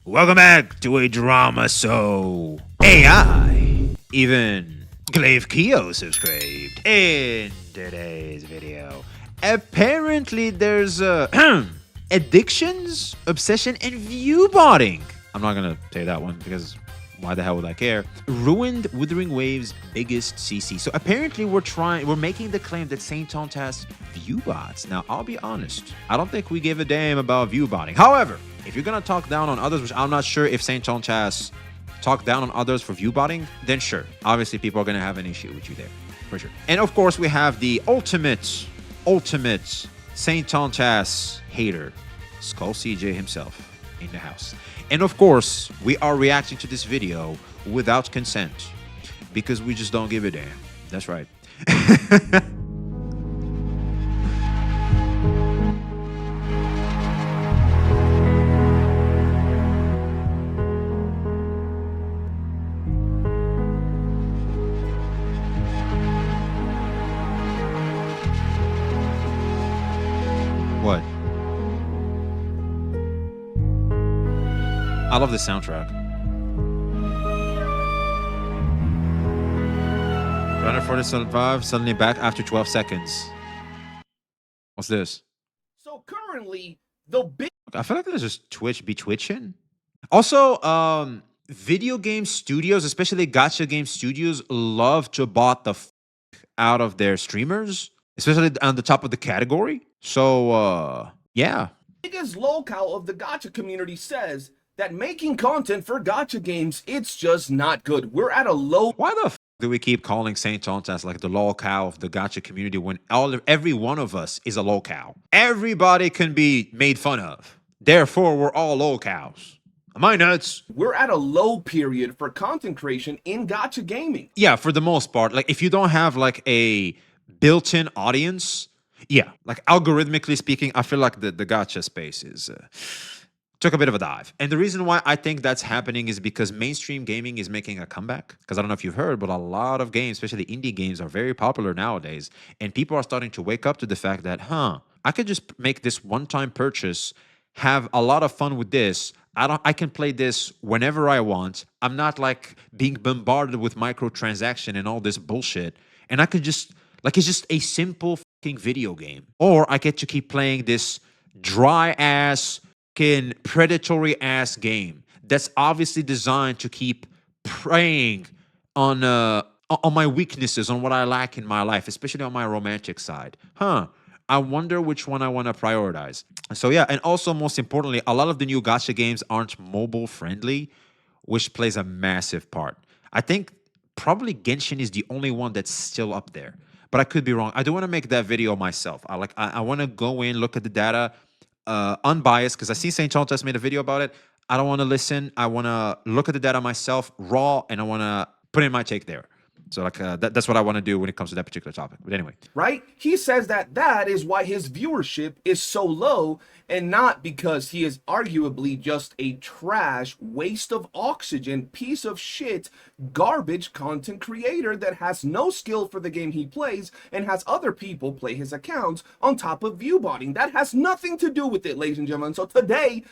Welcome back to a drama so AI. Even Glaive Keo subscribed. In today's video, apparently there's addictions, obsession, and view botting. I'm not gonna say that one because why the hell would I care? Ruined Wuthering Waves' biggest CC. So apparently we're making the claim that Saintontas has view bots. Now I'll be honest, I don't think we give a damn about view botting. However, if you're gonna talk down on others, which I'm not sure if Saintontas has talked down on others for view botting, then sure. Obviously people are gonna have an issue with you there, for sure. And of course we have the ultimate Saintontas hater, Skull CJ himself in the house. And of course, we are reacting to this video without consent because we just don't give a damn. That's right. What? I love this soundtrack. 245 suddenly back after 12 seconds. What's this? So currently, the big I feel like there's just Twitch be twitching. Also, video game studios, especially gacha game studios, love to bot the out of their streamers, especially on the top of the category. So, yeah. biggest locale of the gacha community says that making content for gacha games, it's just not good. We're at a low. Why the do we keep calling Saintontas like the lolcow of the gacha community when every one of us is a lolcow? Everybody can be made fun of. Therefore, we're all lolcows. Am I nuts? We're at a low period for content creation in gacha gaming. Yeah, for the most part. Like, if you don't have like a built-in audience, yeah, like algorithmically speaking, I feel like the gacha space is took a bit of a dive. And the reason why I think that's happening is because mainstream gaming is making a comeback. Because I don't know if you've heard, but a lot of games, especially indie games, are very popular nowadays. And people are starting to wake up to the fact that, I could just make this one-time purchase, have a lot of fun with this. I can play this whenever I want. I'm not like being bombarded with microtransaction and all this bullshit. And I could just, like, it's just a simple fucking video game. Or I get to keep playing this dry-ass, predatory ass game that's obviously designed to keep preying on my weaknesses, on what I lack in my life, especially on my romantic side. I wonder which one I want to prioritize. So yeah, and also most importantly, a lot of the new gacha games aren't mobile friendly, which plays a massive part. I think probably Genshin is the only one that's still up there, but I could be wrong. I do want to make that video myself. I want to go in, look at the data, unbiased, because I see Saintontas made a video about it. I don't want to listen. I want to look at the data myself, raw, and I want to put in my take there. So like that's what I want to do when it comes to that particular topic. But anyway. Right? He says that is why his viewership is so low, and not because he is arguably just a trash, waste of oxygen, piece of shit, garbage content creator that has no skill for the game he plays and has other people play his accounts on top of view botting. That has nothing to do with it, ladies and gentlemen. So today,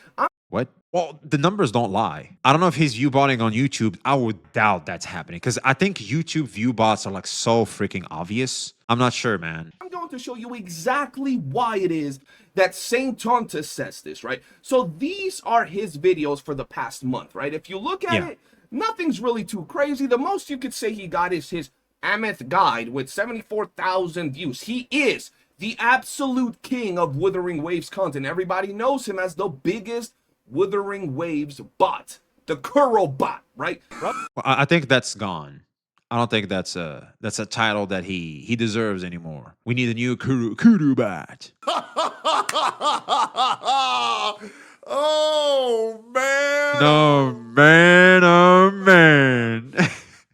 What? Well, the numbers don't lie. I don't know if he's view botting on YouTube. I would doubt that's happening because I think YouTube view bots are like so freaking obvious. I'm not sure, man. I'm going to show you exactly why it is that Saintontas says this, right? So these are his videos for the past month, right? If you look at it, nothing's really too crazy. The most you could say he got is his Ameth guide with 74,000 views. He is the absolute king of Wuthering Waves content. Everybody knows him as the biggest Wuthering Waves bot, the Kuro bot, right? Well, I think that's gone. I don't think that's a title that he deserves anymore. We need a new Kuru bot. Oh man! No man, oh man.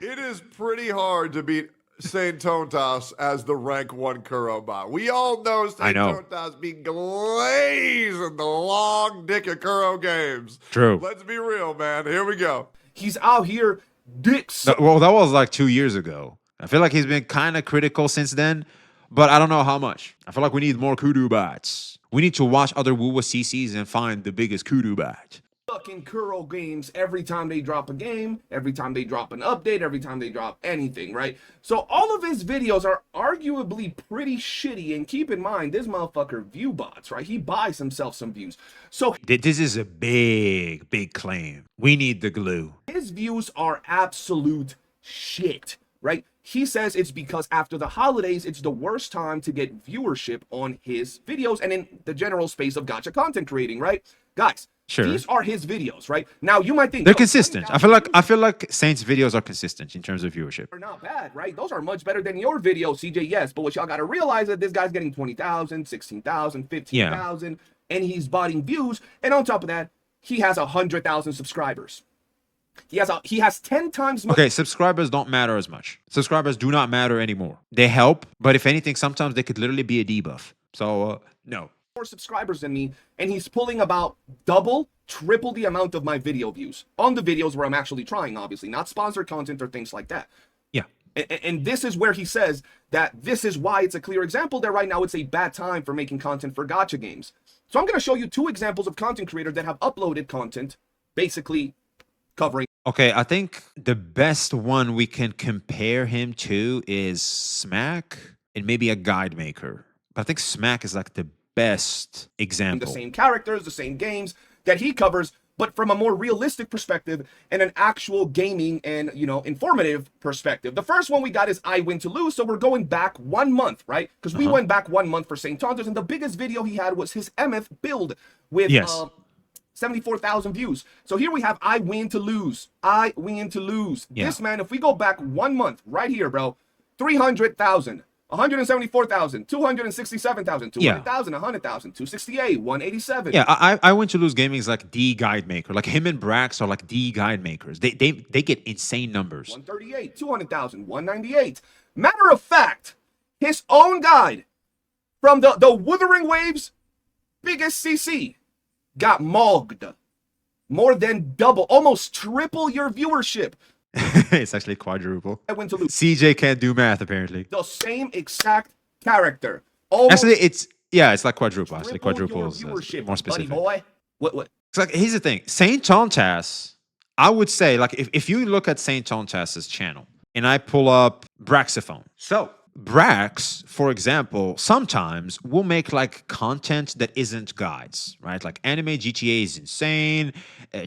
It is pretty hard to beat Saintontas as the rank 1 Kuro bot. We all know Saintontas be glazing the long dick of Kuro games. True. Let's be real, man. Here we go. He's out here dicks. Well, that was like 2 years ago. I feel like he's been kind of critical since then, but I don't know how much. I feel like we need more kudu bots. We need to watch other Wuwa CCs and find the biggest kudu bot. fucking Kuro games every time they drop a game, every time they drop an update, every time they drop anything, right? So all of his videos are arguably pretty shitty, and keep in mind, this motherfucker view bots, right? He buys himself some views. So this is a big claim. We need the glue. His views are absolute shit, right? He says it's because after the holidays, it's the worst time to get viewership on his videos and in the general space of gacha content creating, right? Guys, sure, these are his videos, right? Now you might think they're consistent. I feel like Saint's videos are consistent in terms of viewership. They're not bad, right? Those are much better than your video, CJ. Yes, but what y'all got to realize is that this guy's getting 20,000, 16,000, 15,000, and he's buying views. And on top of that, he has 100,000 subscribers. He has 10 times more. Okay, subscribers don't matter as much. Subscribers do not matter anymore. They help, but if anything, sometimes they could literally be a debuff. So, no. More subscribers than me, and he's pulling about double, triple the amount of my video views on the videos where I'm actually trying, obviously, not sponsored content or things like that. Yeah. And this is where he says that this is why it's a clear example that right now it's a bad time for making content for gacha games. So I'm going to show you two examples of content creators that have uploaded content, basically covering. Okay, I think the best one we can compare him to is Smack and maybe a guide maker. But I think Smack is like the best example. The same characters, the same games that he covers, but from a more realistic perspective and an actual gaming and, you know, informative perspective. The first one we got is I Win to Lose, so we're going back 1 month, right? Because we went back 1 month for Saintontas, and the biggest video he had was his Emeth build with 74,000 views. So here we have I Win to Lose. I Win to Lose. Yeah. This man, if we go back 1 month, right here, bro, 300,000. 174,000, 267,000, 200,000, 100,000, 268, 187. Yeah, I Went to Lose Gaming is like the guide maker. Like him and Brax are like the guide makers. They get insane numbers. 138, 200,000, 198. Matter of fact, his own guide from the Wuthering Waves biggest CC got mogged. More than double, almost triple your viewership. It's actually quadruple. I Went to Lose. CJ can't do math apparently. The same exact character. Almost actually, it's like quadruple. Actually, quadruple is more specific. Buddy boy. What? It's like here's the thing. Saintontas, I would say, like if you look at Saintontas's channel and I pull up Braxophone. So Brax, for example, sometimes will make like content that isn't guides, right? Like anime GTA is insane.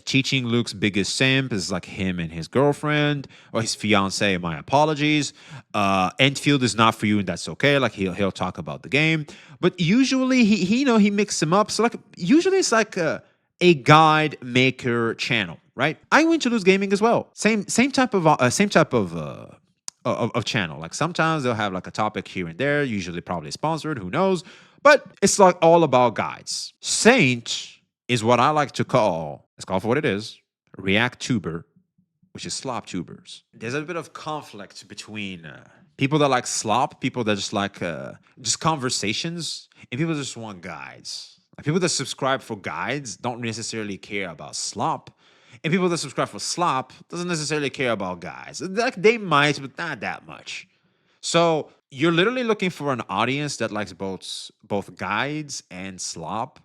Teaching Luke's biggest simp is like him and his girlfriend or his fiance. My apologies. Enfield is not for you, and that's okay. Like he'll talk about the game, but usually he mixes them up. So like usually it's like a guide maker channel, right? I Went to Lose Gaming as well. Same type of channel. Like sometimes they'll have like a topic here and there, usually probably sponsored, who knows, but it's like all about guides. Saint is what I like to call, let's call it for what it is, react tuber, which is slop tubers. There's a bit of conflict between people that like slop, people that just like just conversations, and people that just want guides. Like people that subscribe for guides don't necessarily care about slop. And people that subscribe for slop doesn't necessarily care about guys. Like they might, but not that much. So you're literally looking for an audience that likes both guides and slop.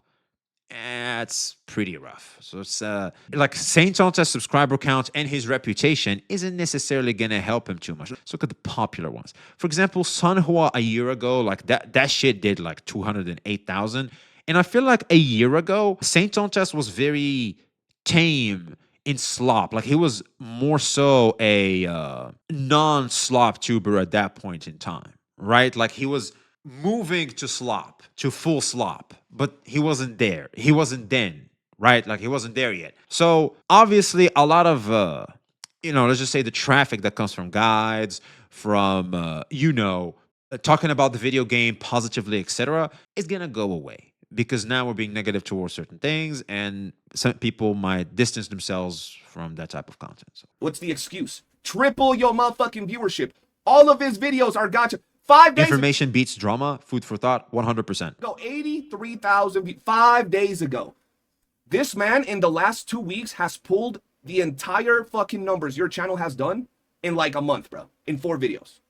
It's pretty rough. So it's like Saintonta's subscriber count and his reputation isn't necessarily gonna help him too much. Let's look at the popular ones. For example, Sunhua a year ago, like that shit did like 208,000. And I feel like a year ago, Saintontas was very tame in slop. Like he was more so a non-slop tuber at that point in time, right? Like he was moving to slop, to full slop, but he wasn't there. He wasn't then, right? Like he wasn't there yet. So obviously a lot of, let's just say the traffic that comes from guides, from, talking about the video game positively, etc., is going to go away. Because now we're being negative towards certain things, and some people might distance themselves from that type of content. So. What's the excuse? Triple your motherfucking viewership. All of his videos are gacha. 5 days. Information beats drama. Food for thought. 100%. Go 83,000 5 days ago. This man in the last 2 weeks has pulled the entire fucking numbers your channel has done in like a month, bro. In 4 videos.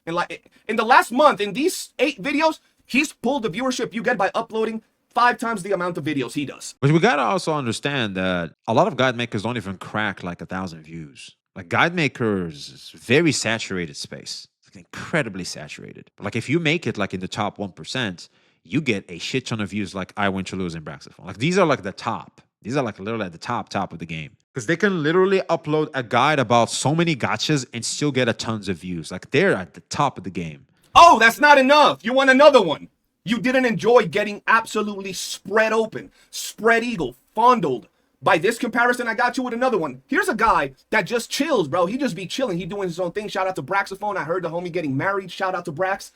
And like in the last month, in these 8 videos. He's pulled the viewership you get by uploading 5 times the amount of videos he does. But we gotta also understand that a lot of guide makers don't even crack like 1,000 views. Like guide makers is very saturated space. It's like incredibly saturated. But like if you make it like in the top 1%, you get a shit ton of views like I Win to Lose and Braxophone. Like these are like the top. These are like literally at the top of the game. Because they can literally upload a guide about so many gachas and still get a tons of views. Like they're at the top of the game. Oh, that's not enough. You want another one. You didn't enjoy getting absolutely spread open, spread eagle, fondled. By this comparison, I got you with another one. Here's a guy that just chills, bro. He just be chilling. He doing his own thing. Shout out to Braxophone. I heard the homie getting married. Shout out to Brax.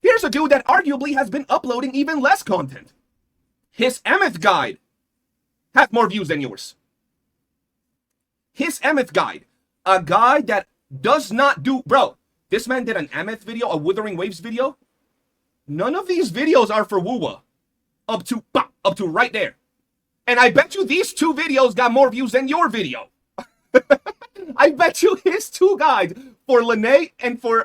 Here's a dude that arguably has been uploading even less content. His Emeth guide has more views than yours. His Emeth guide, a guy that does not do, bro, this man did an Emeth video, a Wuthering Waves video. None of these videos are for Wuwa. Up to right there. And I bet you these 2 videos got more views than your video. I bet you his 2 guides for Lene and for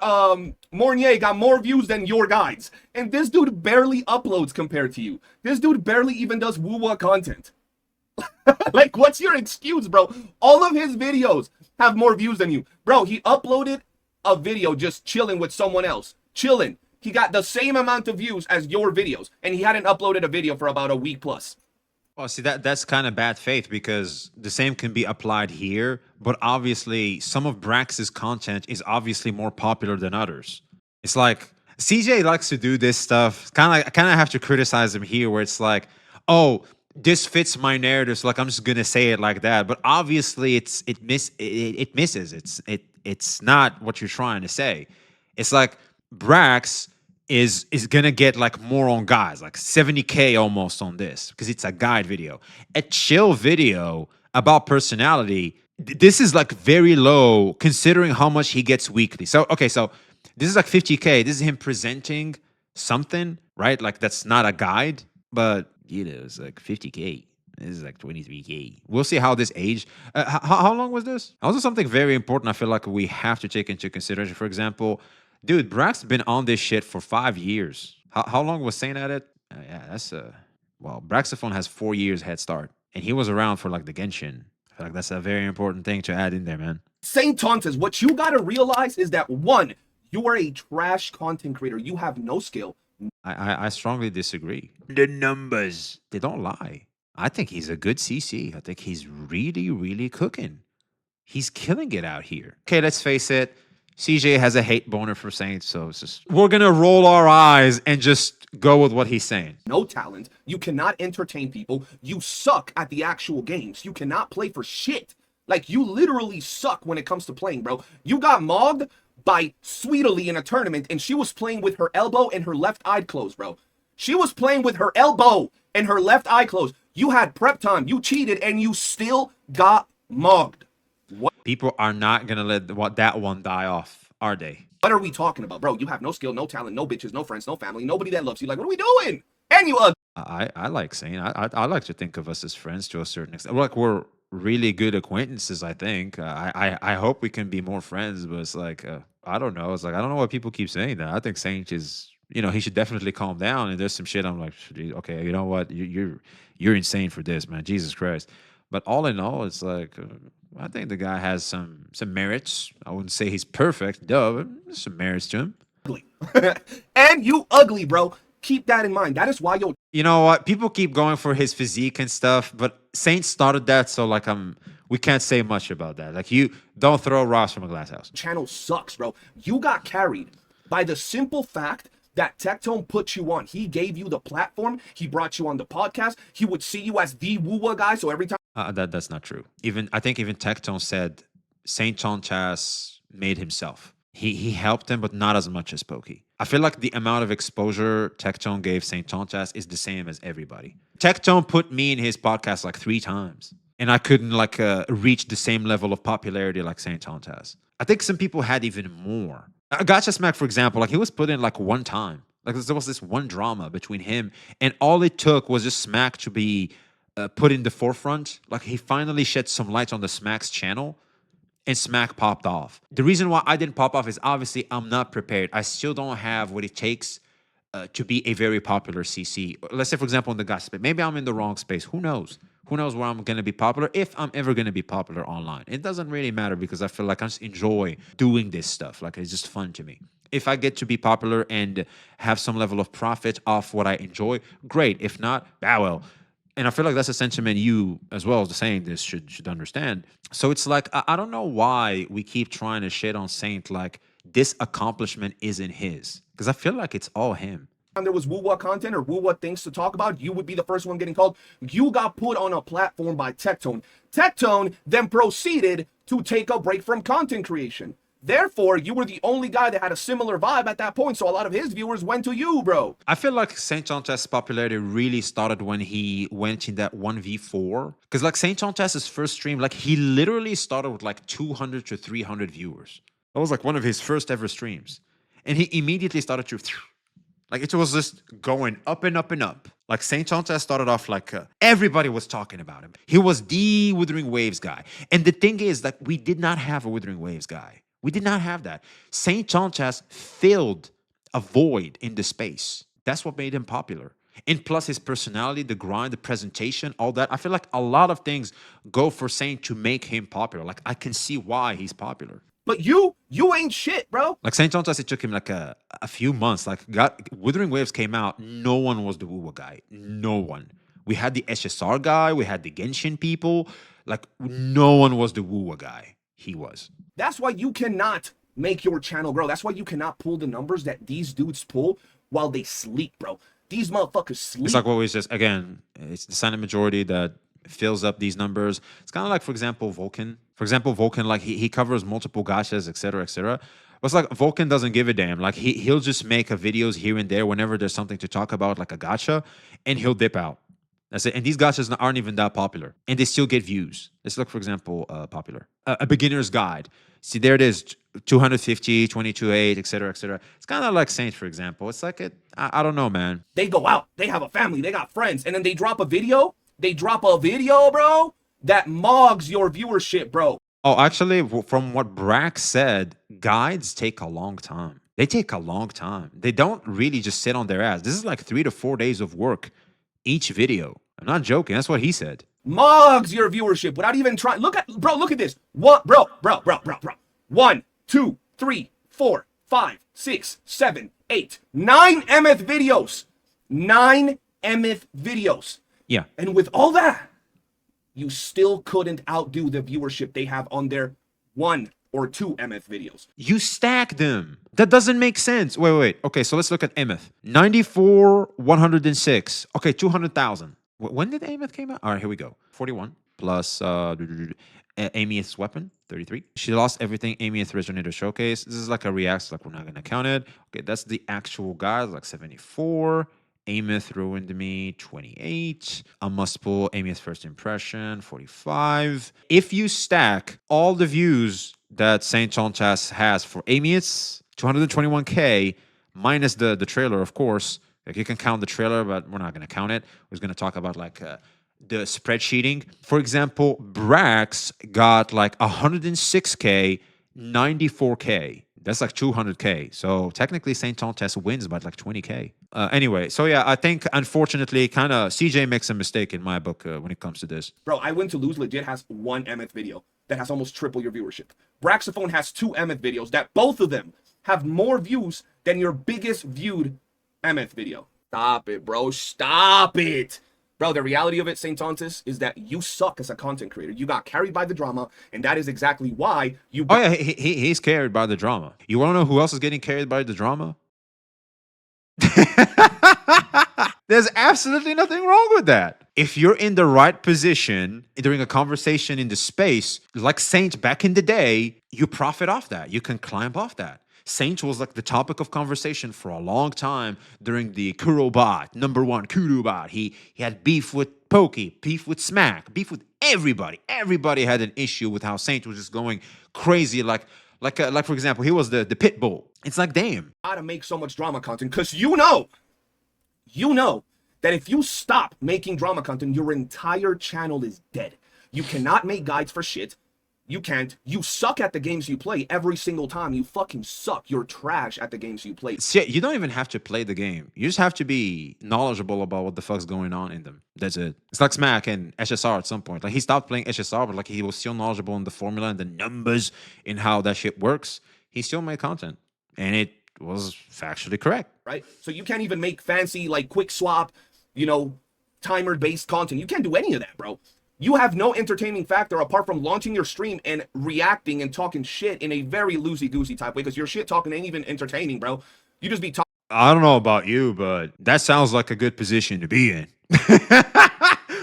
Mornier got more views than your guides. And this dude barely uploads compared to you. This dude barely even does Wuwa content. Like, what's your excuse, bro? All of his videos have more views than you. Bro, he uploaded a video just chilling with someone else. Chilling. He got the same amount of views as your videos, and he hadn't uploaded a video for about a week plus. Well, see, that's kind of bad faith because the same can be applied here, but obviously some of Brax's content is obviously more popular than others. It's like CJ likes to do this stuff. I kind of have to criticize him here where it's like, oh, this fits my narrative, so like I'm just gonna say it like that. But obviously it misses. It's not what you're trying to say. It's like Brax is gonna get like more on guys, like 70K almost on this because it's a guide video. A chill video about personality, this is like very low considering how much he gets weekly. So okay, so this is like 50K. This is him presenting something, right? Like that's not a guide, but you know, it's like 50K. This is like 23K. We'll see how this aged. How long was this? Also, something very important I feel like we have to take into consideration. For example, dude, Brax's been on this shit for 5 years. How long was Saint at it? Yeah, that's well, Braxophone has 4 years head start, and he was around for like the Genshin. I feel like that's a very important thing to add in there, man. Saintontas, what you gotta realize is that 1, you are a trash content creator. You have no skill. I strongly disagree. The numbers, they don't lie. I think he's a good CC. I think he's really, really cooking. He's killing it out here. Okay, let's face it. CJ has a hate boner for Saints, so it's just we're gonna roll our eyes and just go with what he's saying. No talent. You cannot entertain people. You suck at the actual games. You cannot play for shit. Like, you literally suck when it comes to playing, bro. You got mogged by Sweetly in a tournament, and she was playing with her elbow and her left eye closed, bro. She was playing with her elbow and her left eye closed. You had prep time. You cheated, and you still got mogged. What? People are not gonna let that one die off, are they? What are we talking about, bro? You have no skill, no talent, no bitches, no friends, no family, nobody that loves you. Like, what are we doing? And you I like saying I like to think of us as friends to a certain extent. Like we're really good acquaintances. I think I hope we can be more friends, but it's like I don't know. It's like I don't know why people keep saying that. I think Saint is, you know, he should definitely calm down. And there's some shit I'm like, okay, you know what, you're insane for this, man. Jesus Christ. But all in all, it's like I think the guy has some merits. I wouldn't say he's perfect, but there's some merits to him. ugly. And you ugly, bro. Keep that in mind. That is why you'll. You know what? People keep going for his physique and stuff, but Saint started that, so like we can't say much about that. Like you don't throw rocks from a glass house. Channel sucks, bro. You got carried by the simple fact that Tectone put you on. He gave you the platform. He brought you on the podcast. He would see you as the Wuwa guy. So every time. That's not true. I think even Tectone said Saintontas made himself. He helped him, but not as much as Pokey. I feel like the amount of exposure Tectone gave Saintontas is the same as everybody. Tectone put me in his podcast like 3 times, and I couldn't like reach the same level of popularity like Saintontas. I think some people had even more. Gacha Smack, for example, like he was put in like 1 time. Like there was this one drama between him, and all it took was just Smack to be put in the forefront. Like he finally shed some light on the Smack's channel, and Smack popped off. The reason why I didn't pop off is obviously I'm not prepared. I still don't have what it takes to be a very popular CC. Let's say, for example, in the gacha space, maybe I'm in the wrong space. Who knows? Who knows where I'm going to be popular, if I'm ever going to be popular online. It doesn't really matter because I feel like I just enjoy doing this stuff. Like, it's just fun to me. If I get to be popular and have some level of profit off what I enjoy, great. If not, well. And I feel like that's a sentiment you, as well as saying this, should understand. So it's like, I don't know why we keep trying to shit on Saint like this accomplishment isn't his. Because I feel like it's all him. There was woo-wah content or woo-wah things to talk about, you would be the first one getting called. You got put on a platform by Tectone. Tectone then proceeded to take a break from content creation. Therefore, you were the only guy that had a similar vibe at that point, so a lot of his viewers went to you, bro. I feel like Saintontas' popularity really started when he went in that 1v4. Because like Saintontas' first stream, like he literally started with like 200 to 300 viewers. That was like one of his first ever streams. And he immediately started to... Like, it was just going up and up and up. Like, Saintontas started off like everybody was talking about him. He was the Withering Waves guy. And the thing is that we did not have a Withering Waves guy. We did not have that. Saintontas filled a void in the space. That's what made him popular. And plus his personality, the grind, the presentation, all that. I feel like a lot of things go for Saint to make him popular. Like, I can see why he's popular. But you ain't shit, bro. Like Saintontas, it took him like a few months. Like, Withering Waves came out, no one was the Wuwa guy. No one. We had the SSR guy, we had the Genshin people. Like, no one was the Wuwa guy. He was. That's why you cannot make your channel grow. That's why you cannot pull the numbers that these dudes pull while they sleep, bro. These motherfuckers sleep. It's like what we just, again, it's the silent majority that fills up these numbers. It's kind of like, for example, Vulcan. For example, Vulcan, like he covers multiple gachas, etc., etc. But it's like Vulcan doesn't give a damn. Like he'll just make a videos here and there whenever there's something to talk about, like a gacha, and he'll dip out. That's it. And these gachas aren't even that popular, and they still get views. Let's look, for example, popular. A beginner's guide. See, there it is, 250, 22.8, etc., etc. It's kind of like Saint, for example. It's like, I don't know, man. They go out, they have a family, they got friends, and then they drop a video. They drop a video, bro, that mogs your viewership, bro. Oh, actually, from what Brack said, guides take a long time. They take a long time. They don't really just sit on their ass. This is like 3 to 4 days of work each video. I'm not joking. That's what he said. Mogs your viewership without even trying. Look at this. What, bro. 1, 2, 3, 4, 5, 6, 7, 8, 9 Emeth videos. 9 Emeth videos. Yeah. And with all that, you still couldn't outdo the viewership they have on their 1 or 2 Emeth videos. You stack them. That doesn't make sense. Wait. Okay, so let's look at Emeth. 94, 106. Okay, 200,000. When did Emeth came out? All right, here we go. 41 plus Amyeth's weapon, 33. She lost everything. Amyeth Resonator Showcase. This is like a react, like we're not going to count it. Okay, that's the actual guys, like 74. Amyth ruined me, 28. A must pull, Amyth's first impression, 45. If you stack all the views that Saintontas has for Amyth's, 221K, minus the trailer, of course. Like, you can count the trailer, but we're not going to count it. We're going to talk about like the spreadsheeting. For example, Brax got like 106K, 94K. That's like 200K. So technically, Saintontas wins by like 20K. Anyway, so yeah, I think unfortunately, kind of CJ makes a mistake in my book when it comes to this. Bro, I Win to Lose legit has 1 Emeth video that has almost triple your viewership. Braxophone has 2 Emeth videos that both of them have more views than your biggest viewed Emeth video. Stop it, bro. Stop it. Bro, the reality of it, Saintontas, is that you suck as a content creator. You got carried by the drama, and that is exactly why you... Oh, yeah, he's carried by the drama. You want to know who else is getting carried by the drama? There's absolutely nothing wrong with that. If you're in the right position during a conversation in the space, like Saint back in the day, you profit off that. You can climb off that. Saint was like the topic of conversation for a long time during the Kurobot, #1 Kurobot. He had beef with Pokey, beef with Smack, beef with everybody. Everybody had an issue with how Saint was just going crazy. Like for example, he was the pit bull. It's like, damn. How to make so much drama content, because you know that if you stop making drama content, your entire channel is dead. You cannot make guides for shit. You can't. You suck at the games you play every single time. You fucking suck. You're trash at the games you play. Shit, you don't even have to play the game. You just have to be knowledgeable about what the fuck's going on in them. That's it. It's like Smack and SSR at some point. Like he stopped playing SSR, but like he was still knowledgeable in the formula and the numbers in how that shit works. He still made content, and it was factually correct. Right? So you can't even make fancy like quick swap, you know, timer-based content. You can't do any of that, bro. You have no entertaining factor apart from launching your stream and reacting and talking shit in a very loosey-goosey type way, because your shit talking ain't even entertaining, bro. You just be talking. I don't know about you, but that sounds like a good position to be in.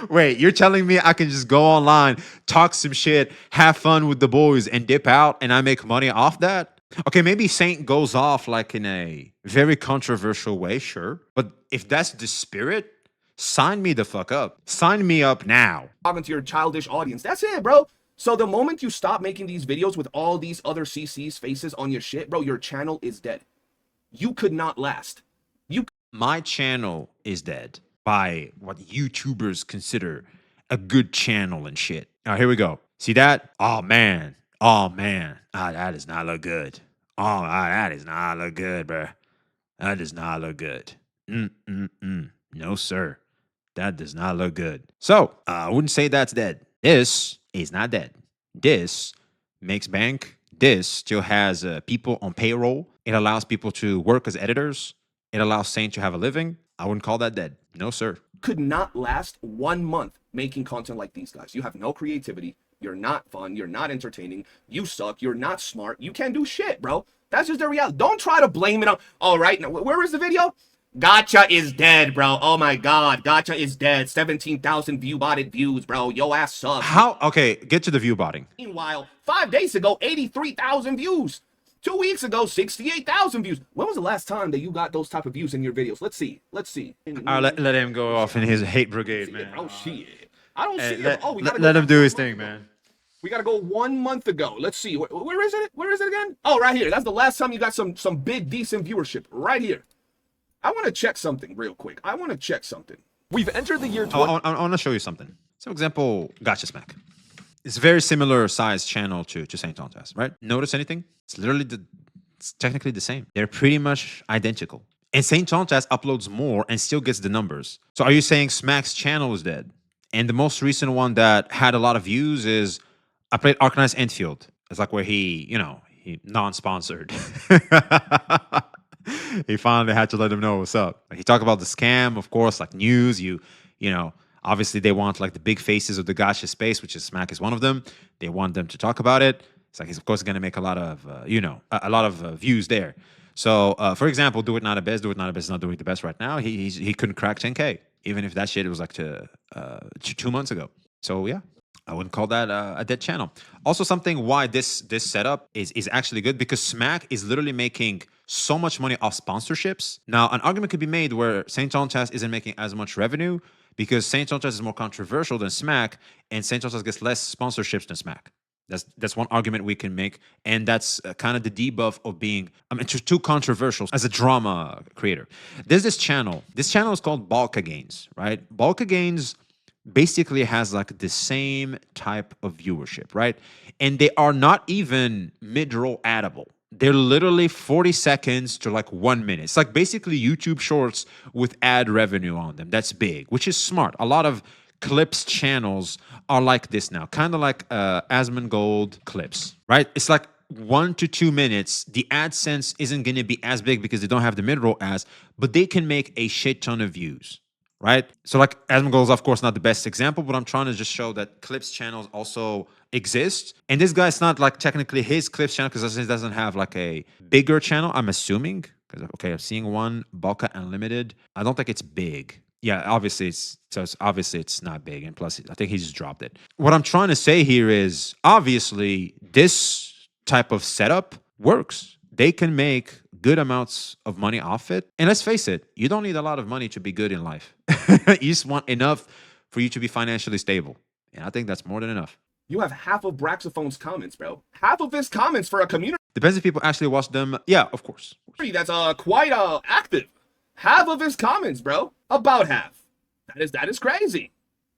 Wait, you're telling me I can just go online, talk some shit, have fun with the boys, and dip out, and I make money off that? Okay, maybe Saint goes off like in a very controversial way, sure. But if that's the spirit, sign me the fuck up. Sign me up now. Talking to your childish audience. That's it, bro. So the moment you stop making these videos with all these other CC's faces on your shit, bro, your channel is dead. You could not last. My channel is dead by what YouTubers consider a good channel and shit. Now, here we go. See that? Oh, man. Oh, man. That does not look good. Oh, that does not look good, bro. That does not look good. No, sir. That does not look good. So, I wouldn't say that's dead. This is not dead. This makes bank. This still has people on payroll. It allows people to work as editors. It allows Saint to have a living. I wouldn't call that dead. No, sir. Could not last 1 month making content like these guys. You have no creativity. You're not fun. You're not entertaining. You suck. You're not smart. You can't do shit, bro. That's just the reality. Don't try to blame it on. All right, now where is the video? Gacha is dead, bro. Oh my god, Gacha is dead. 17,000 view-botted views, bro. Yo ass sucks. How? Okay, get to the view botting. Meanwhile, 5 days ago, 83,000 views. 2 weeks ago, 68,000 views. When was the last time that you got those type of views in your videos? Let's see. Let's see. Let him go off in his hate brigade, man. Oh shit. I don't see it. Oh, we gotta let him do his thing, man. We gotta go 1 month ago. Let's see. Where is it? Where is it again? Oh, right here. That's the last time you got some big decent viewership. Right here. I want to check something real quick. I want to check something. We've entered the year. I want to show you something. So, example, Gacha Smack. It's a very similar size channel to Saintontas, right? Notice anything? It's literally it's technically the same. They're pretty much identical. And Saintontas uploads more and still gets the numbers. So, are you saying Smack's channel is dead? And the most recent one that had a lot of views is I played Arcanized Enfield. It's like where he non-sponsored. He finally had to let them know what's up. He talked about the scam, of course, like news. You know, obviously they want like the big faces of the gacha space, which is Smack is one of them. They want them to talk about it. It's like he's of course going to make a lot of views there. So for example, Do It Not a Best is not doing the best right now. He couldn't crack 10K, even if that shit was like 2 months ago. So yeah. I wouldn't call that a dead channel. Also, something why this setup is actually good, because Smack is literally making so much money off sponsorships. Now, an argument could be made where Saintontas isn't making as much revenue because Saintontas is more controversial than Smack, and Saintontas gets less sponsorships than Smack. That's one argument we can make, and that's kind of the debuff of being too controversial as a drama creator. There's this channel. This channel is called Balka Gains, right? Balka Gains basically has like the same type of viewership, right? And they are not even mid-roll addable. They're literally 40 seconds to like 1 minute. It's like basically YouTube shorts with ad revenue on them. That's big, which is smart. A lot of clips channels are like this now, kind of like Asmongold clips, right? It's like 1 to 2 minutes. The AdSense isn't going to be as big because they don't have the mid-roll ads, but they can make a shit ton of views. Right? So like Asmongold is of course not the best example, but I'm trying to just show that clips channels also exist. And this guy's not like technically his clips channel because he doesn't have like a bigger channel, I'm assuming. Because okay, I'm seeing one, Balka Unlimited. I don't think it's big. Yeah, obviously it's not big, and plus I think he just dropped it. What I'm trying to say here is obviously this type of setup works. They can make good amounts of money off it. And let's face it, you don't need a lot of money to be good in life. You just want enough for you to be financially stable. And I think that's more than enough. You have half of Braxophone's comments, bro. Half of his comments for a community. Depends if people actually watch them. Yeah, of course. That's quite active. Half of his comments, bro. About half. That is crazy.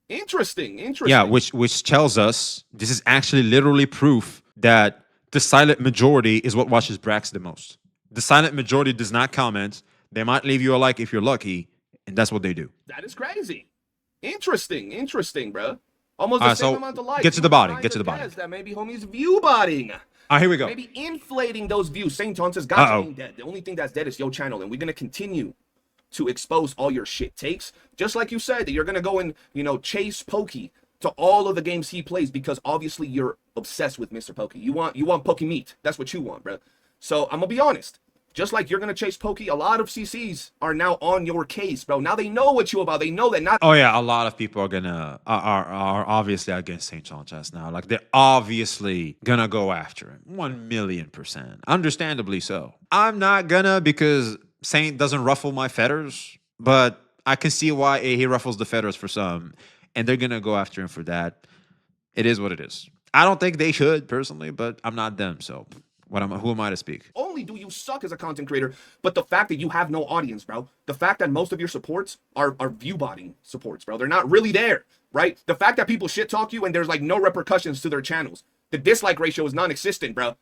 Interesting. Yeah, which tells us this is actually literally proof that the silent majority is what watches Brax the most. The silent majority does not comment. They might leave you a like if you're lucky, and that's what they do. That is crazy. Interesting, bro. Almost All the right, same so amount of likes. get to the botting. Get to the Guess botting. that maybe homie's view botting. All right, here we go. Maybe inflating those views. Saintontas gacha ain't dead. The only thing that's dead is your channel, and we're gonna continue to expose all your shit takes. Just like you said, that you're gonna go and, you know, chase Pokey to all of the games he plays because obviously you're obsessed with Mr. Pokey. You want Pokey meat. That's what you want, bro. So I'm gonna be honest. Just like you're gonna chase Pokey, a lot of CCs are now on your case, bro. Now they know what you about. They know that not. Oh yeah, a lot of people are gonna are obviously against Saintontas now. Like they're obviously gonna go after him, 1,000,000%. Understandably so. I'm not gonna because Saint doesn't ruffle my feathers, but I can see why he ruffles the feathers for some, and they're gonna go after him for that. It is what it is. I don't think they should personally, but I'm not them, so. Who am I to speak? Only do you suck as a content creator, but the fact that you have no audience, bro. The fact that most of your supports are view botting supports, bro. They're not really there, right? The fact that people shit talk you and there's like no repercussions to their channels. The dislike ratio is non-existent, bro.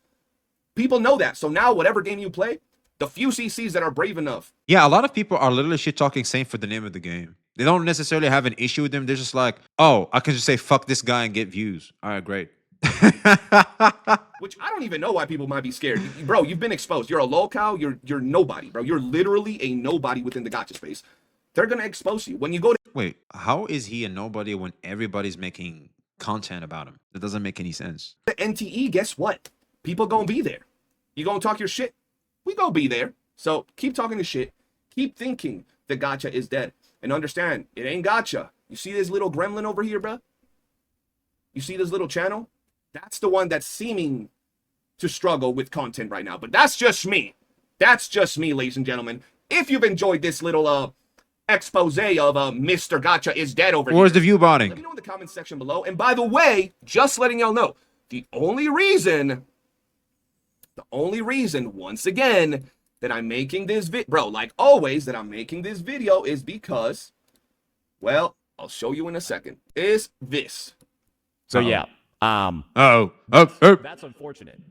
People know that. So now whatever game you play, the few CCs that are brave enough. Yeah, a lot of people are literally shit talking Saint for the name of the game. They don't necessarily have an issue with them. They're just like, oh, I can just say fuck this guy and get views. All right, great. Which I don't even know why people might be scared. Bro, you've been exposed. You're a lolcow. You're nobody, bro. You're literally a nobody within the gacha space. They're gonna expose you. When you go to Wait, how is he a nobody when everybody's making content about him? That doesn't make any sense. the NTE, guess what? People gonna be there. You gonna talk your shit? We gonna be there. So keep talking the shit. Keep thinking the gacha is dead. And understand, it ain't gacha. You see this little gremlin over here, bro? You see this little channel? That's the one that's seeming to struggle with content right now. But that's just me. That's just me, ladies and gentlemen. If you've enjoyed this little expose of Mr. Gacha is dead over here. Where's the view botting? Let me know in the comments section below. And by the way, just letting y'all know, the only reason, once again, that I'm making this bro, like always, that I'm making this video is because, well, I'll show you in a second, is this. So yeah. That's unfortunate.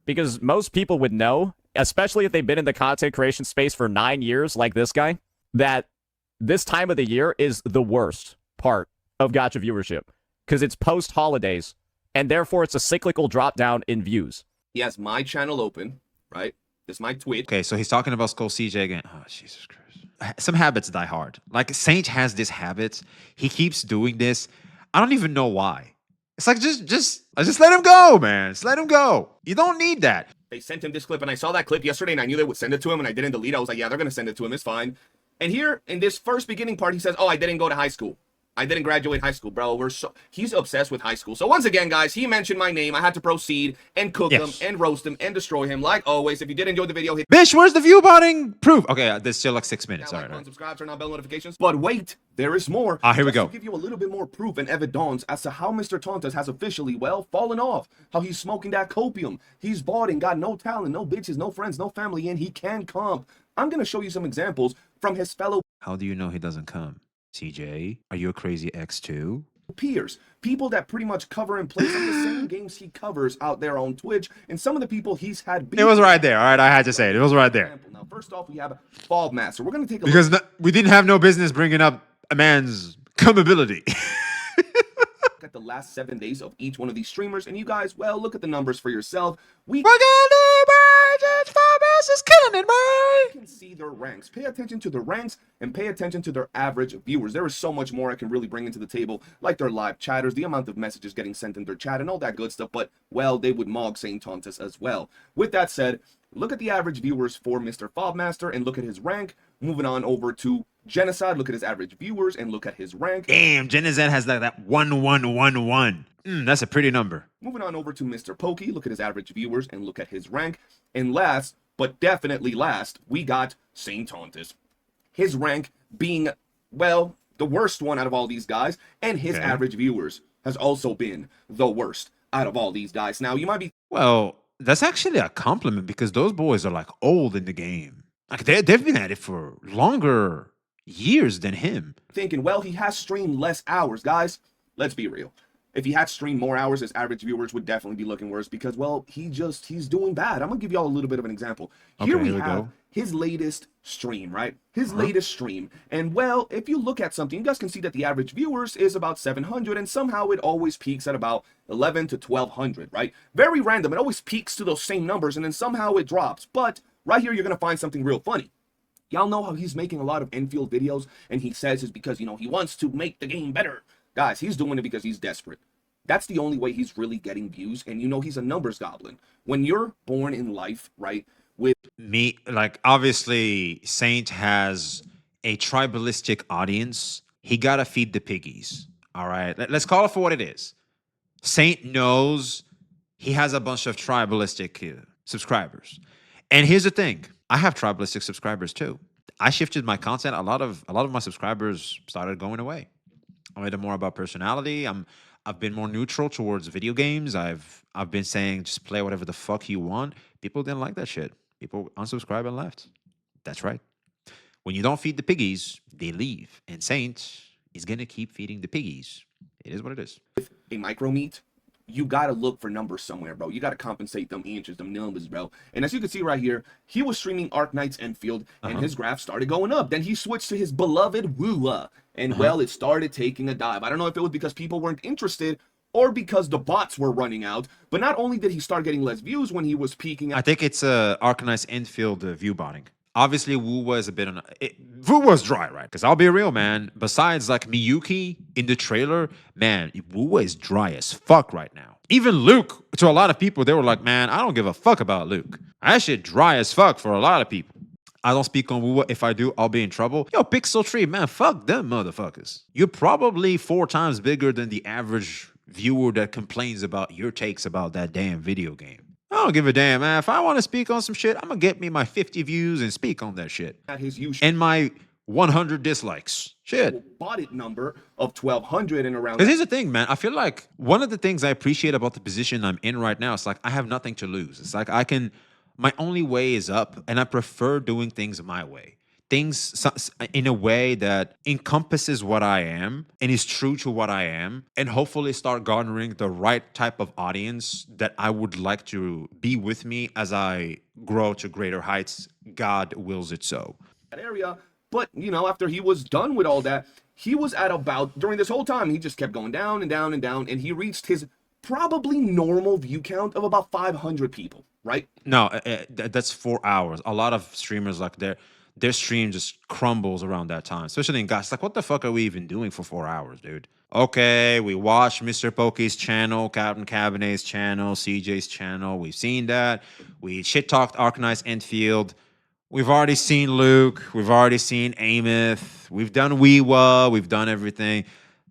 Because most people would know, especially if they've been in the content creation space for 9 years, like this guy, that this time of the year is the worst part of gacha viewership. Because it's post-holidays, and therefore it's a cyclical drop down in views. He has my channel open, right? This is my Twitch. Okay, so he's talking about Skull CJ again. Oh, Jesus Christ. Some habits die hard. Like, Saint has this habit. He keeps doing this. I don't even know why. It's like, just let him go, man. Just let him go. You don't need that. They sent him this clip, and I saw that clip yesterday, and I knew they would send it to him, and I didn't delete it. I was like, yeah, they're going to send it to him. It's fine. And here, in this first beginning part, he says, oh, I didn't go to high school. I didn't graduate high school, bro. He's obsessed with high school. So once again, guys, he mentioned my name. I had to proceed and cook him and roast him and destroy him. Like always, if you did enjoy the video, hit Bitch, where's the view botting proof? Okay, there's still like 6 minutes. All right. Subscribe, turn on bell notifications. But wait, there is more. Here we go. To give you a little bit more proof and evidence as to how Mr. Tontas has officially, well, fallen off. How he's smoking that copium. He's bought and got no talent, no bitches, no friends, no family, and he can comp. I'm going to show you some examples from his fellow. How do you know he doesn't come? CJ, are you a crazy ex too? Peers, people that pretty much cover and play some of the same games he covers out there on Twitch, and some of the people he's had beef. It was right there. All right, I had to say it. It was right there. Now, first off, we have Fob Master. We're going to take a because we didn't have no business bringing up a man's comability. at the last 7 days of each one of these streamers, and you guys, well, look at the numbers for yourself. We is killing it, man. You can see their ranks. Pay attention to their ranks and pay attention to their average viewers. There is so much more I can really bring into the table, like their live chatters, the amount of messages getting sent in their chat, and all that good stuff. But, well, they would mog Saintontas as well. With that said, look at the average viewers for Mr. Fobmaster and look at his rank. Moving on over to Genocide, look at his average viewers and look at his rank. Damn, Genocide has like that 1111. That's a pretty number. Moving on over to Mr. Pokey, look at his average viewers and look at his rank. And last, but definitely last, we got Saintontas. His rank being, well, the worst one out of all these guys, and his average viewers has also been the worst out of all these guys. Now, you might be... Well, that's actually a compliment because those boys are like old in the game. Like they've been at it for longer years than him. Thinking, well, he has streamed less hours. Guys, let's be real. If he had streamed more hours, his average viewers would definitely be looking worse because, well, he's doing bad. I'm going to give y'all a little bit of an example. Here we have his latest stream, right? His latest stream. And, well, if you look at something, you guys can see that the average viewers is about 700, and somehow it always peaks at about 11 to 1,200, right? Very random. It always peaks to those same numbers, and then somehow it drops. But right here, you're going to find something real funny. Y'all know how he's making a lot of Enfield videos, and he says it's because, you know, he wants to make the game better. Guys, he's doing it because he's desperate. That's the only way he's really getting views, and you know he's a numbers goblin. When you're born in life, right, with... Me, like, obviously, Saint has a tribalistic audience. He gotta feed the piggies, all right? Let's call it for what it is. Saint knows he has a bunch of tribalistic subscribers. And here's the thing. I have tribalistic subscribers too. I shifted my content. A lot of my subscribers started going away. I made it more about personality. I've been more neutral towards video games. I've been saying just play whatever the fuck you want. People didn't like that shit. People unsubscribed and left. That's right. When you don't feed the piggies, they leave. And Saint is gonna keep feeding the piggies. It is what it is. A micro meat, you gotta look for numbers somewhere, bro. You gotta compensate them inches, them numbers, bro. And as you can see right here, he was streaming Arknight's Enfield, and his graph started going up. Then he switched to his beloved Wua, and well, it started taking a dive. I don't know if it was because people weren't interested or because the bots were running out. But not only did he start getting less views when he was peaking, I think it's Arknight's Enfield view botting. Obviously, Wu was a bit on. Wu was dry, right? Because I'll be real, man. Besides, like Miyuki in the trailer, man, Wu is dry as fuck right now. Even Luke, to a lot of people, they were like, man, I don't give a fuck about Luke. That shit dry as fuck for a lot of people. I don't speak on Wu. If I do, I'll be in trouble. Yo, Pixel Tree, man, fuck them motherfuckers. You're probably 4 times bigger than the average viewer that complains about your takes about that damn video game. I don't give a damn, man. If I want to speak on some shit, I'm going to get me my 50 views and speak on that shit. At his usual and my 100 dislikes. Shit. Bought it number of 1,200 and around. Because here's the thing, man. I feel like one of the things I appreciate about the position I'm in right now is like I have nothing to lose. It's like my only way is up, and I prefer doing things my way. Things in a way that encompasses what I am and is true to what I am, and hopefully start garnering the right type of audience that I would like to be with me as I grow to greater heights. God wills it so. That area, but you know, after he was done with all that, he was at about, during this whole time, he just kept going down and down and down, and he reached his probably normal view count of about 500 people, right? No, that's 4 hours. A lot of streamers like their stream just crumbles around that time, especially in guys. Like, what the fuck are we even doing for 4 hours, dude? Okay, we watched Mr. Pokey's channel, Captain Cabinet's channel, CJ's channel. We've seen that. We shit-talked Arknight's Enfield. We've already seen Luke. We've already seen Amith. We've done Weewa. We've done everything.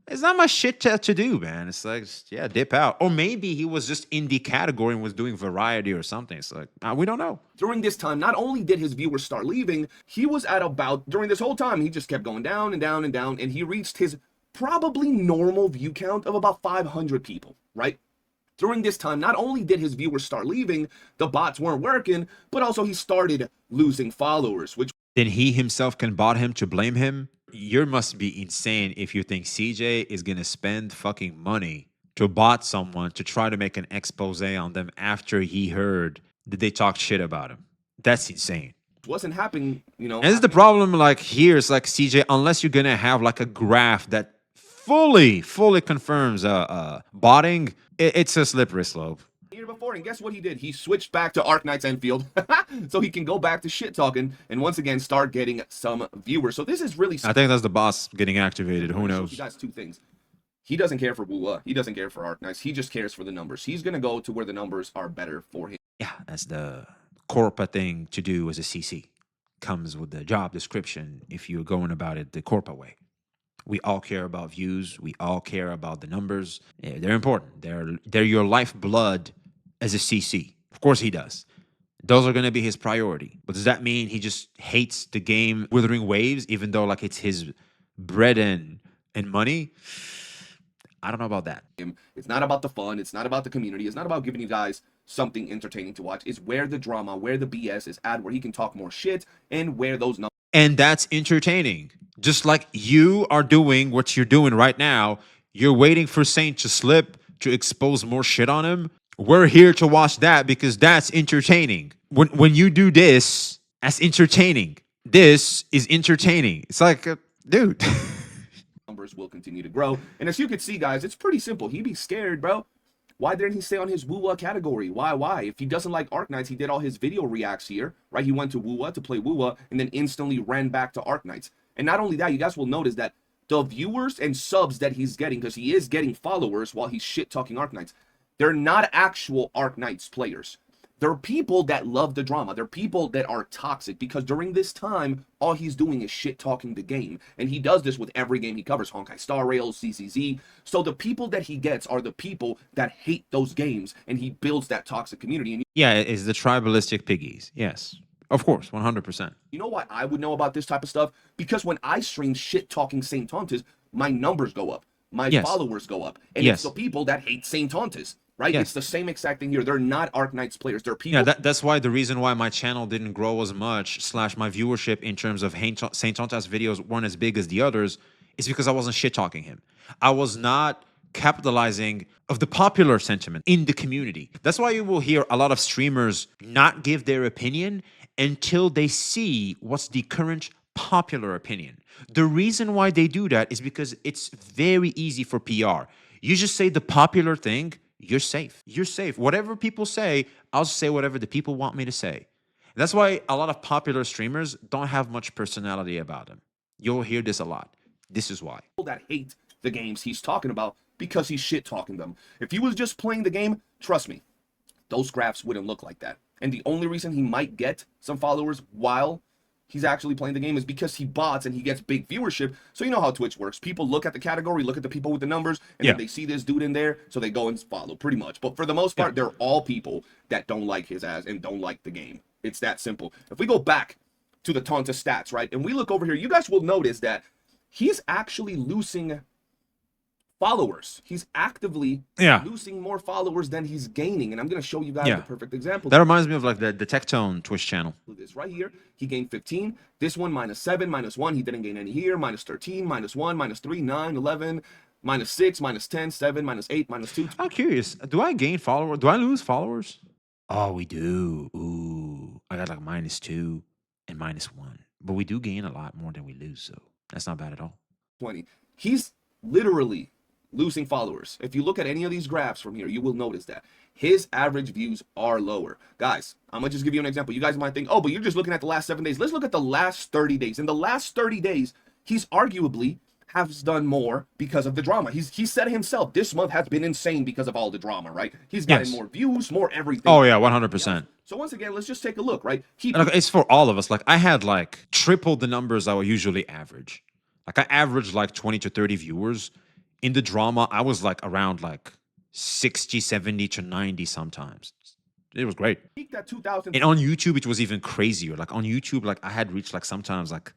There's not much shit to do, man. It's like, yeah, dip out. Or maybe he was just in the category and was doing variety or something. It's like, we don't know. During this time, not only did his viewers start leaving, he was at about, during this whole time, he just kept going down and down and down, and he reached his probably normal view count of about 500 people, right? During this time, not only did his viewers start leaving, the bots weren't working, but also he started losing followers, which... Then he himself can bot him to blame him? You must be insane if you think CJ is going to spend fucking money to bot someone to try to make an expose on them after he heard that they talked shit about him. That's insane. Wasn't happening, you know. And this is the problem, like, here, it's like, CJ, unless you're going to have, like, a graph that fully confirms botting, it's a slippery slope. Year before, and guess what he did? He switched back to Arknight's Enfield so he can go back to shit talking and once again start getting some viewers. So this is really... I think that's the boss getting activated. Who knows? He does 2 things. He doesn't care for Wua. He doesn't care for Arknights. He just cares for the numbers. He's going to go to where the numbers are better for him. Yeah, that's the corpa thing to do as a CC. Comes with the job description if you're going about it the corpa way. We all care about views. We all care about the numbers. They're important. They're your lifeblood as a CC. Of course he does. Those are going to be his priority. But does that mean he just hates the game Withering Waves, even though like it's his bread and money? I don't know about that. It's not about the fun. It's not about the community. It's not about giving you guys something entertaining to watch. It's where the drama, where the BS is at, where he can talk more shit, and where those numbers And that's entertaining. Just like you are doing what you're doing right now, you're waiting for Saint to slip to expose more shit on him. We're here to watch that because that's entertaining. When you do this, that's entertaining. This is entertaining. It's like, dude. Numbers will continue to grow. And as you can see, guys, it's pretty simple. He'd be scared, bro. Why didn't he stay on his Woowa category? Why? If he doesn't like Arknights, he did all his video reacts here, right? He went to Woowa to play Woowa and then instantly ran back to Arknights. And not only that, you guys will notice that the viewers and subs that he's getting, because he is getting followers while he's shit-talking Arknights, they're not actual Arknights players. They're people that love the drama. They're people that are toxic because during this time, all he's doing is shit-talking the game. And he does this with every game he covers, Honkai Star Rail, CCZ. So the people that he gets are the people that hate those games, and he builds that toxic community. And yeah, it's the tribalistic piggies. Yes, of course, 100%. you know why I would know about this type of stuff? Because when I stream shit-talking Saintontas, my numbers go up. My followers go up. And it's the people that hate Saintontas. Right? Yes. It's the same exact thing here. They're not Arknights players. They're people. Yeah, that's why the reason why my channel didn't grow as much, / my viewership in terms of Saintontas videos weren't as big as the others, is because I wasn't shit-talking him. I was not capitalizing of the popular sentiment in the community. That's why you will hear a lot of streamers not give their opinion until they see what's the current popular opinion. The reason why they do that is because it's very easy for PR. You just say the popular thing, you're safe. You're safe. Whatever people say, I'll say whatever the people want me to say. That's why a lot of popular streamers don't have much personality about them. You'll hear this a lot. This is why. People that hate the games he's talking about because he's shit-talking them. If he was just playing the game, trust me, those graphs wouldn't look like that. And the only reason he might get some followers while he's actually playing the game is because he bots and he gets big viewership. So you know how Twitch works. People look at the category, look at the people with the numbers, and then they see this dude in there, so they go and follow pretty much. But for the most part, they're all people that don't like his ass and don't like the game. It's that simple. If we go back to the Tonta stats, right, and we look over here, you guys will notice that he's actually losing followers. He's actively losing more followers than he's gaining. And I'm going to show you guys the perfect example. That reminds me of like the Tectone Twitch channel. This right here, he gained 15. This one, -7, -1. He didn't gain any here. -13, -1, -3, 9, 11, -6, -10, 7, -8, -2. I'm curious. Do I gain followers? Do I lose followers? Oh, we do. Ooh. I got like -2 and -1. But we do gain a lot more than we lose. So that's not bad at all. 20. He's literally losing followers. If you look at any of these graphs from here, you will notice that his average views are lower. Guys, I'm going to just give you an example. You guys might think, oh, but you're just looking at the last 7 days. Let's look at the last 30 days. In the last 30 days, he's arguably has done more because of the drama. He said it himself, this month has been insane because of all the drama, right? He's gotten more views, more everything. Oh, yeah, 100%. So once again, let's just take a look, right? It's for all of us. Like, I had like triple the numbers I would usually average. Like, I averaged like 20 to 30 viewers. In the drama, I was like around like 60, 70 to 90 sometimes. It was great. And on YouTube, it was even crazier. Like on YouTube, like I had reached like sometimes like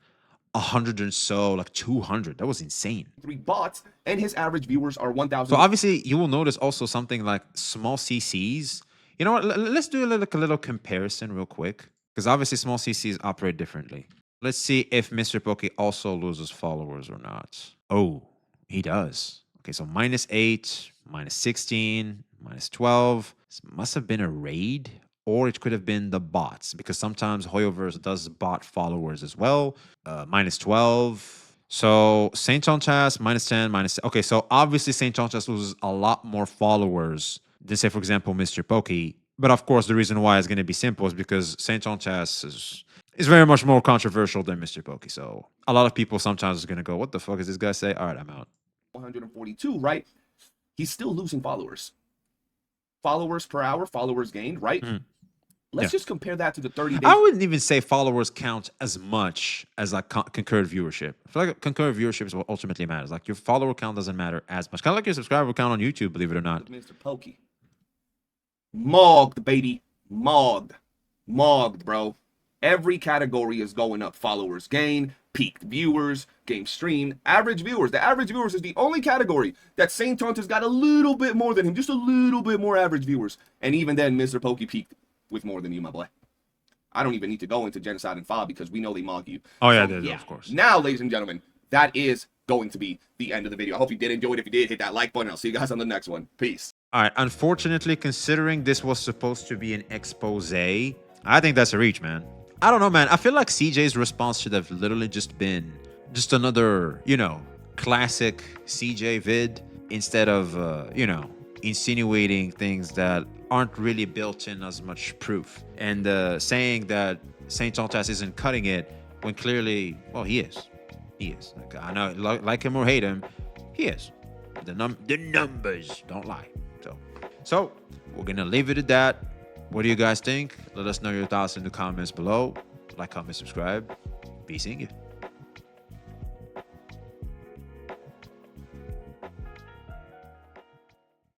100 or so, like 200. That was insane. 3 bots, and his average viewers are 1,000. So obviously, you will notice also something like small CCs. You know what? Let's do a little comparison real quick. Because obviously, small CCs operate differently. Let's see if Mr. Poke also loses followers or not. Oh. He does. Okay, so -8, -16, -12. This must have been a raid, or it could have been the bots, because sometimes Hoyoverse does bot followers as well. -12. So Saintontas, -10, -10. Okay, so obviously Saintontas loses a lot more followers than, say, for example, Mr. Pokey. But of course, the reason why is going to be simple is because Saintontas is very much more controversial than Mr. Pokey. So a lot of people sometimes are going to go, what the fuck is this guy say? All right, I'm out. 142, right? He's still losing followers. Followers per hour, followers gained, right? Let's just compare that to the 30 days. I wouldn't even say followers count as much as like concurrent viewership. I feel like concurrent viewership is what ultimately matters. Like your follower count doesn't matter as much. Kind of like your subscriber count on YouTube, believe it or not. Mr. Pokey. Mogged, baby. Mogged. Mogged, bro. Every category is going up. Followers gain, peaked viewers, game streamed, average viewers. The average viewers is the only category that Saintontas got a little bit more than him. Just a little bit more average viewers. And even then, Mr. Pokey peaked with more than you, my boy. I don't even need to go into genocide and FA because we know they mug you. Oh, yeah, So, they do, of course. Now, ladies and gentlemen, that is going to be the end of the video. I hope you did enjoy it. If you did, hit that like button. I'll see you guys on the next one. Peace. All right. Unfortunately, considering this was supposed to be an expose, I think that's a reach, man. I don't know, man. I feel like CJ's response should have literally just been just another, you know, classic CJ vid instead of, you know, insinuating things that aren't really built in as much proof and saying that Saintontas isn't cutting it when clearly, well, he is. He is. Like, I know, like him or hate him, he is. The numbers don't lie. So we're gonna leave it at that. What do you guys think? Let us know your thoughts in the comments below. Like, comment, subscribe. Be seeing you.